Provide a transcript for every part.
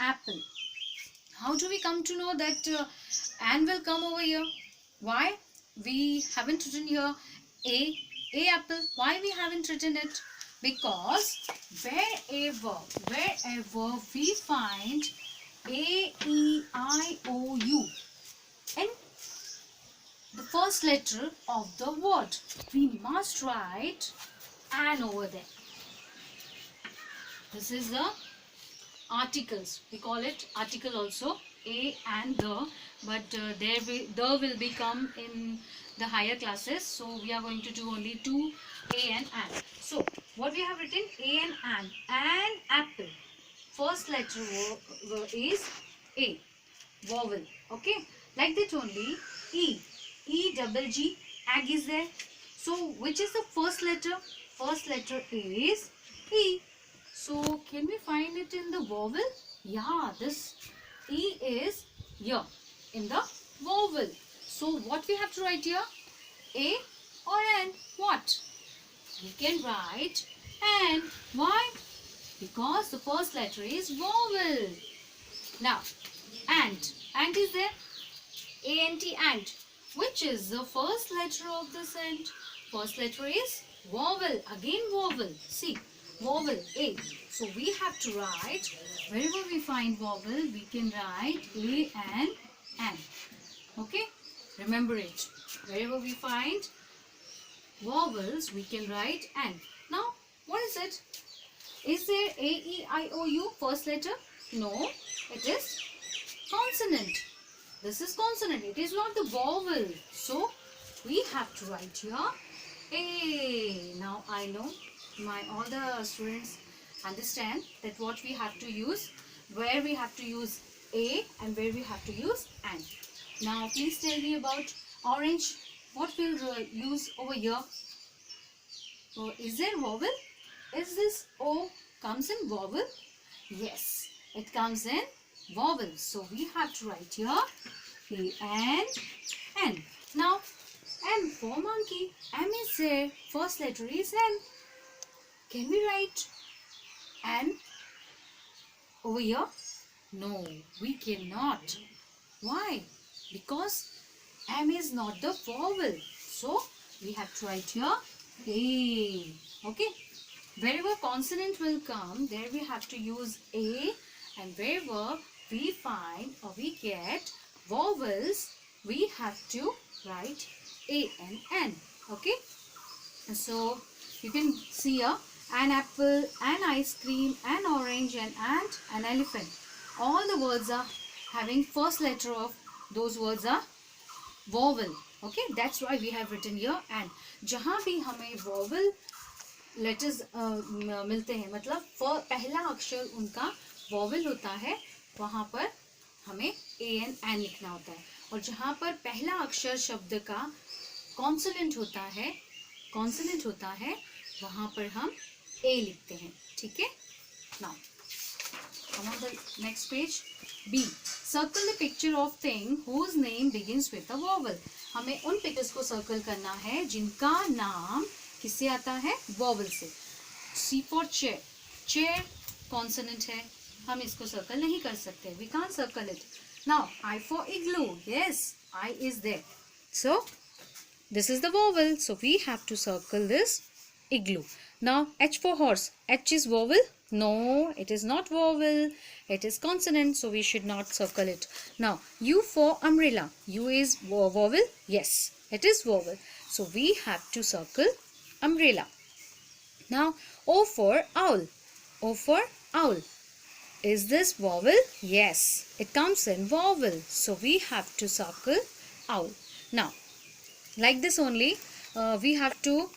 apple. How do we come to know that an will come over here? Why we haven't written here a apple? Why we haven't written it? Because wherever we find a e I o u in the first letter of the word, we must write an over there. This is the articles. We call it article also, a and the, but the will become in the higher classes, so we are going to do only two, a and an. So what we have written, a and an apple. First letter is a, vowel. Okay, like that only. E double G, egg is there. So which is the first letter? First letter is E. So can we find it in the vowel? Yeah, this E is here in the vowel. So what we have to write here? A or an? What? We can write an. Why? Because the first letter is vowel. Now, ant. Ant is there. A-N-T, ant. Which is the first letter of this ant? First letter is vowel. Again vowel. See, vowel A. So we have to write, wherever we find vowel, we can write A and N. Okay? Remember it. Wherever we find vowels, we can write N. Now, what is it? Is there A, E, I, O, U first letter? No, it is consonant. This is consonant. It is not the vowel. So, we have to write here A. Now, I know all the students understand that what we have to use, where we have to use A and where we have to use N. Now, please tell me about orange. What we'll use over here? So, is there vowel? Is this O comes in vowel? Yes, it comes in vowel. So we have to write here A and N. Now M for monkey. M is there. First letter is N. Can we write N over here? No, we cannot. Why? Because M is not the vowel. So we have to write here A. Okay. Wherever consonant will come, there we have to use A, and wherever we find or we get vowels, we have to write A and N. Okay? And so, you can see here, an apple, an ice cream, an orange, an ant, an elephant. All the words are having first letter of those words are vowel. Okay? That's why we have written here and. जहाँ भी हमें vowel letters मिलते हैं, मतलब पहला अक्षर उनका vowel होता है, वहाँ पर हमें ए एन लिखना होता है, और जहाँ पर पहला अक्षर शब्द का कॉन्सोनेंट होता है वहाँ पर हम ए लिखते हैं. ठीक है. Now on the next page, B. Circle the picture of thing whose name begins with a vowel. हमें उन पिक्चर्स को सर्कल करना है जिनका नाम किससे आता है? वॉवल से. C for chair. Chair consonant है, हम इसको सर्कल नहीं कर सकते. We can't circle it. Now I for igloo. Yes, I is there. So this is the vowel. So we have to circle this igloo. Now H for horse. H is vowel? No, it is not vowel. It is consonant. So we should not circle it. Now U for umbrella. U is vowel? Yes, it is vowel. So we have to circle umbrella. Now O for owl. O for owl. Is this vowel? Yes, it comes in vowel. So we have to circle owl. Now like this only, we have to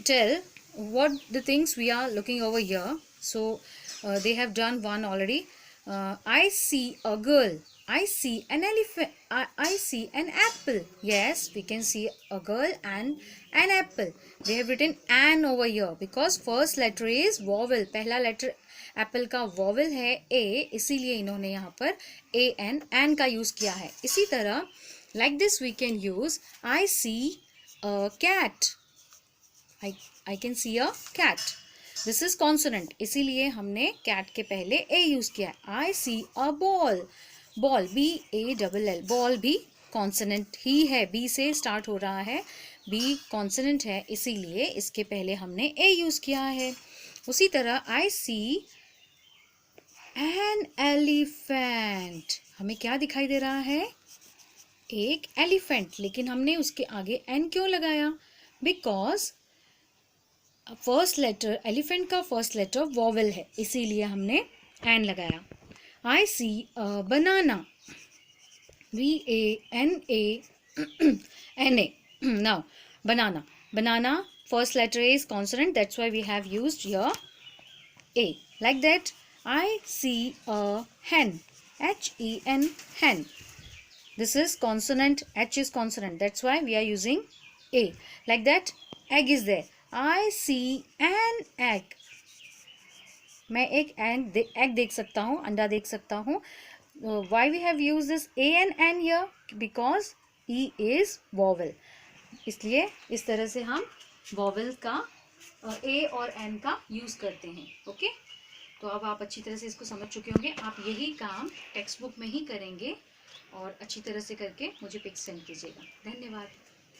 tell what the things we are looking over here. So they have done one already. I see a girl. I see an elephant. I see an apple. Yes, we can see a girl and an apple. They have written an over here because first letter is vowel. पहला letter apple का vowel है a, इसीलिए इन्होंने यहाँ पर a and का use किया है. इसी तरह like this we can use I see a cat. I can see a cat. This is consonant, इसीलिए हमने कैट के पहले ए यूज किया है. I see a ball, ball BALL, ball भी कॉन्सोनेंट ही है, बी से स्टार्ट हो रहा है, बी कॉन्सोनेंट है, इसीलिए इसके पहले हमने ए यूज किया है. उसी तरह आई सी एन एलिफेंट, हमें क्या दिखाई दे रहा है, एक एलिफेंट, लेकिन हमने उसके आगे एन क्यों लगाया, बिकॉज फर्स्ट लेटर, एलिफेंट का फर्स्ट लेटर वॉवेल है, इसीलिए हमने एन लगाया. आई see a banana, BANANA. Now, banana. Banana, first letter is consonant. That's why we have used here A. Like that, I see a hen. HEN, hen. This is consonant. H is consonant. That's why we are using A. Like that, egg is there. I see an egg. मैं एक egg देख सकता हूँ, अंडा देख सकता हूँ. Why we have used this A and N here? Because E is vowel. इसलिए इस तरह से हम vowel का A और N का यूज करते हैं. ओके, तो अब आप अच्छी तरह से इसको समझ चुके होंगे. आप यही काम टेक्स्ट बुक में ही करेंगे और अच्छी तरह से करके मुझे पिक्स सेंड कीजिएगा. धन्यवाद.